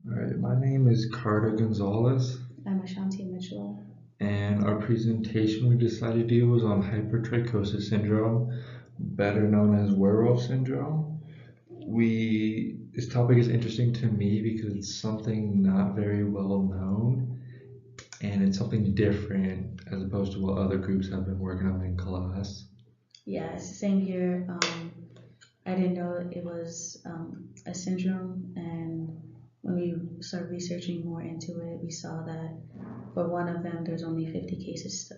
All right, my name is Carter Gonzalez, I'm Ashantie Mitchell. and our presentation we decided to do was on hypertrichosis syndrome, better known as werewolf syndrome. This topic is interesting to me because it's something not very well known, and it's something different as opposed to what other groups have been working on in class. Yeah, it's the same here. I didn't know it was a syndrome, and when we started researching more into it, we saw that for one of them, there's only 50 cases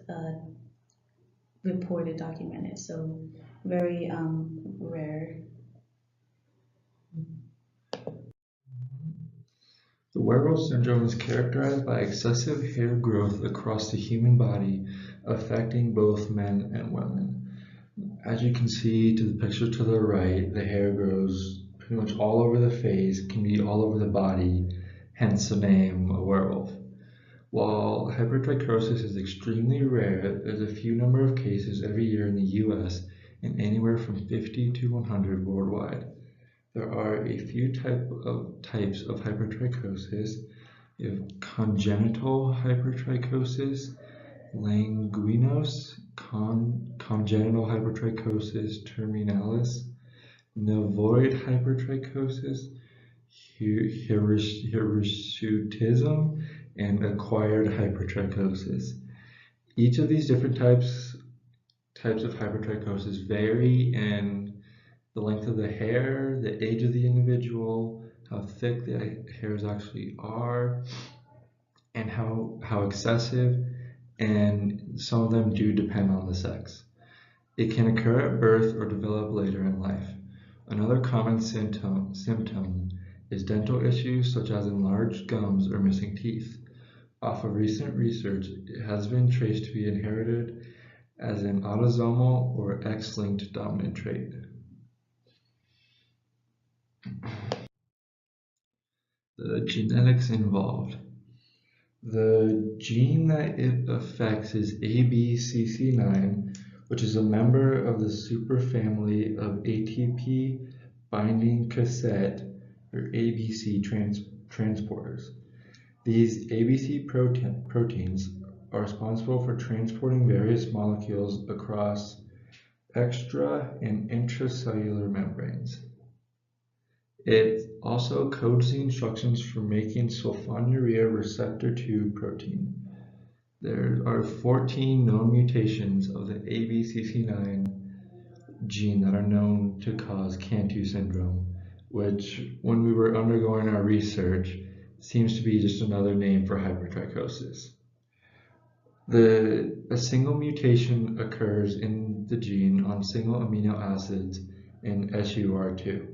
reported, documented, so very rare. The werewolf syndrome is characterized by excessive hair growth across the human body, affecting both men and women. As you can see to the picture to the right, the hair grows pretty much all over the face, can be all over the body, hence the name a werewolf. While hypertrichosis is extremely rare, there's a few number of cases every year in the US and anywhere from 50 to 100 worldwide. There are a few types of hypertrichosis. You have congenital hypertrichosis, languinos, congenital hypertrichosis terminalis, nevoid hypertrichosis, hirsutism, and acquired hypertrichosis. Each of these different types of hypertrichosis vary in the length of the hair, the age of the individual, how thick the hairs actually are, and how excessive, and some of them do depend on the sex. It can occur at birth or develop later in life. Another common symptom is dental issues such as enlarged gums or missing teeth. Off of recent research, it has been traced to be inherited as an autosomal or X-linked dominant trait. The genetics involved. The gene that it affects is ABCC9, which is a member of the superfamily of ATP binding cassette or ABC transporters. These ABC proteins are responsible for transporting various molecules across extra and intracellular membranes. It also codes the instructions for making sulfonylurea receptor 2 protein. There are 14 known mutations of the ABCC9 gene that are known to cause CANTU syndrome, which, when we were undergoing our research, seems to be just another name for hypertrichosis. A single mutation occurs in the gene on single amino acids in SUR2.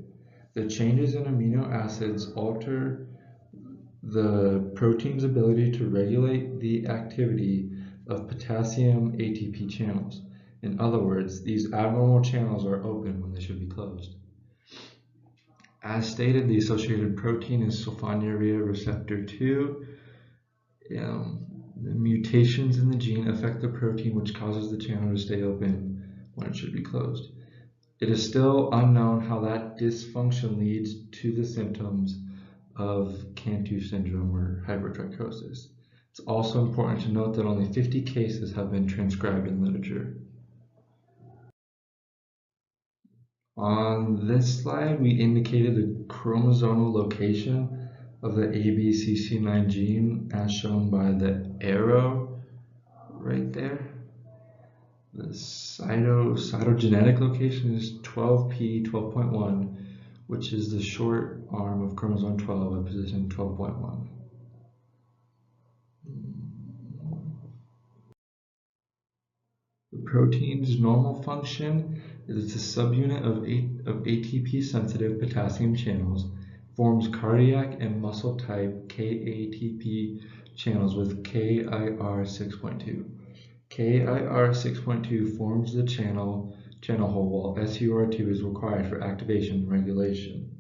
The changes in amino acids alter the protein's ability to regulate the activity of potassium ATP channels. In other words, these abnormal channels are open when they should be closed. As stated, the associated protein is sulfonylurea receptor 2. The mutations in the gene affect the protein, which causes the channel to stay open when it should be closed. It is still unknown how that dysfunction leads to the symptoms of CANTU syndrome or hypertrichosis. It's also important to note that only 50 cases have been transcribed in literature. On this slide, we indicated the chromosomal location of the ABCC9 gene as shown by the arrow right there. The cytogenetic location is 12p12.1, which is the short arm of chromosome 12 at position 12.1. The protein's normal function is it's a subunit of ATP-sensitive potassium channels, forms cardiac and muscle type KATP channels with KIR 6.2. KIR 6.2 forms the channel hole, while SUR2 is required for activation and regulation.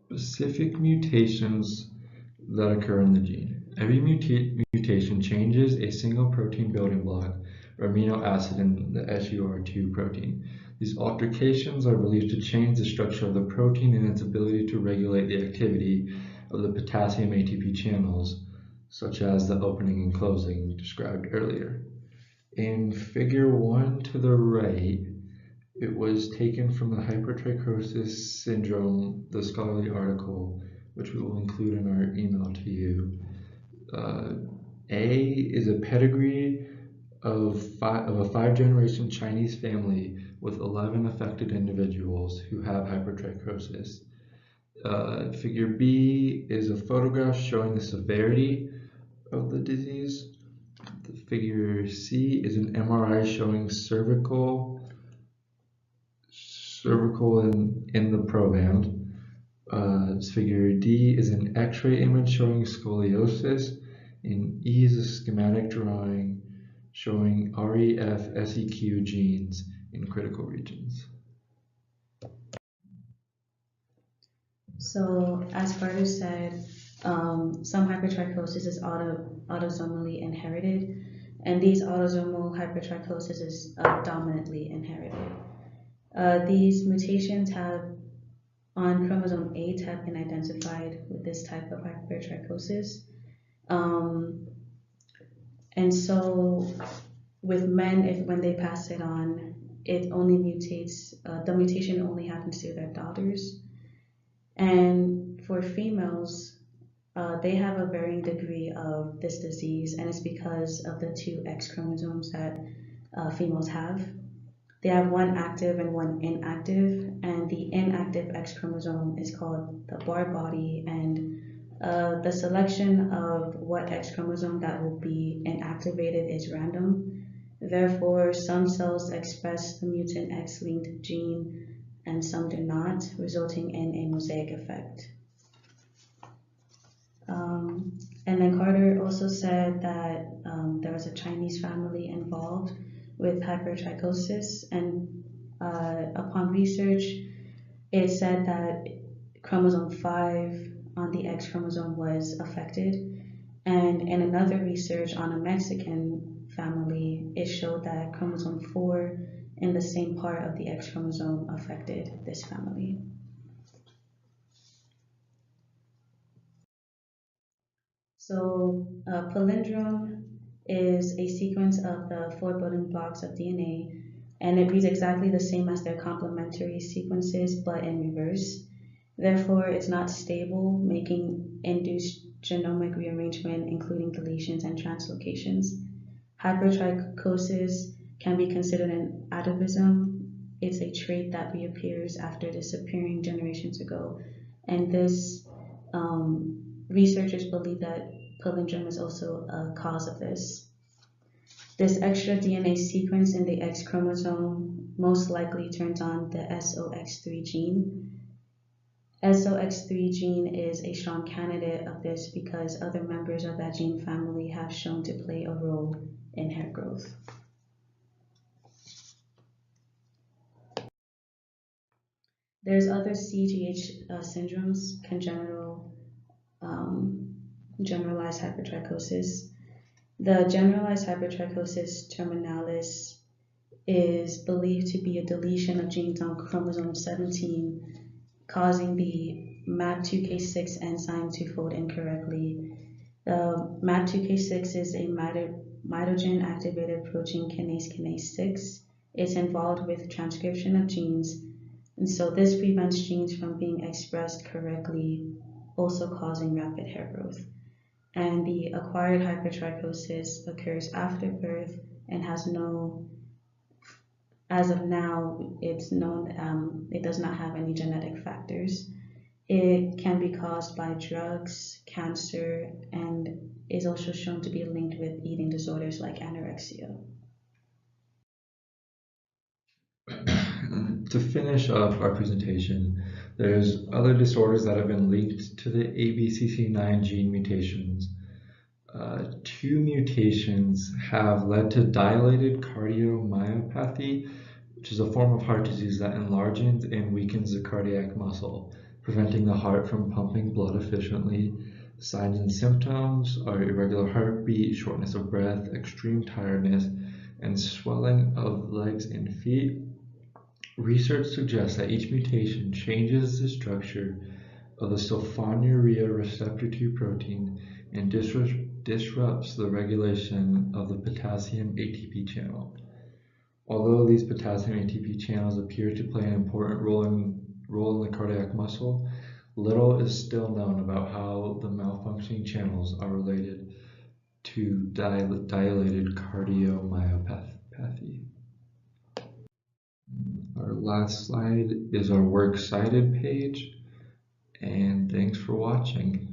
Specific mutations that occur in the gene. Every mutation changes a single protein building block or amino acid in the SUR2 protein. These altercations are believed to change the structure of the protein and its ability to regulate the activity of the potassium ATP channels, such as the opening and closing described earlier. In figure 1 to the right, it was taken from the Hypertrichosis Syndrome, the scholarly article, which we will include in our email to you. A is a pedigree of a 5-generation Chinese family with 11 affected individuals who have hypertrichosis. Figure B is a photograph showing the severity of the disease. The figure C is an MRI showing cervical in the proband. Figure D is an X-ray image showing scoliosis, and E is a schematic drawing showing REF-SEQ genes in critical regions. So, as Carter said, some hypertrichosis is autosomally inherited, and these autosomal hypertrichosis is dominantly inherited. These mutations on chromosome 8 have been identified with this type of hypertrichosis. And so with men, when they pass it on, it only mutates, the mutation only happens to their daughters. And for females, they have a varying degree of this disease, and it's because of the 2 X chromosomes that females have. They have one active and one inactive, and the inactive X chromosome is called the bar body, and the selection of what X chromosome that will be inactivated is random. Therefore, some cells express the mutant X-linked gene and some do not, resulting in a mosaic effect. And then Carter also said that there was a Chinese family involved with hypertrichosis, and upon research, it said that chromosome 5 on the X chromosome was affected, and in another research on a Mexican family, it showed that chromosome 4 in the same part of the X chromosome affected this family. So palindrome is a sequence of the 4 building blocks of DNA, and it reads exactly the same as their complementary sequences, but in reverse. Therefore, it's not stable, making induced genomic rearrangement, including deletions and translocations. Hypertrichosis can be considered an atavism. It's a trait that reappears after disappearing generations ago, and this researchers believe that palindrome is also a cause of this. This extra DNA sequence in the X chromosome most likely turns on the SOX3 gene. SOX3 gene is a strong candidate of this because other members of that gene family have shown to play a role in hair growth. There's other CGH syndromes, congenital generalized hypertrichosis. The generalized hypertrichosis terminalis is believed to be a deletion of genes on chromosome 17, causing the MAP2K6 enzyme to fold incorrectly. The MAP2K6 is a mitogen activated protein kinase 6. It's involved with transcription of genes, and so this prevents genes from being expressed correctly, also causing rapid hair growth. And the acquired hypertrichosis occurs after birth and has no, as of now, it's known it does not have any genetic factors. It can be caused by drugs, cancer, and is also shown to be linked with eating disorders like anorexia. To finish up our presentation, there's other disorders that have been linked to the ABCC9 gene mutations. 2 mutations have led to dilated cardiomyopathy, which is a form of heart disease that enlarges and weakens the cardiac muscle, preventing the heart from pumping blood efficiently. Signs and symptoms are irregular heartbeat, shortness of breath, extreme tiredness, and swelling of legs and feet. Research suggests that each mutation changes the structure of the sulfonylurea receptor 2 protein and disrupts the regulation of the potassium ATP channel. Although these potassium ATP channels appear to play an important role in the cardiac muscle, little is still known about how the malfunctioning channels are related to dilated cardiomyopathy. Our last slide is our works cited page, and thanks for watching.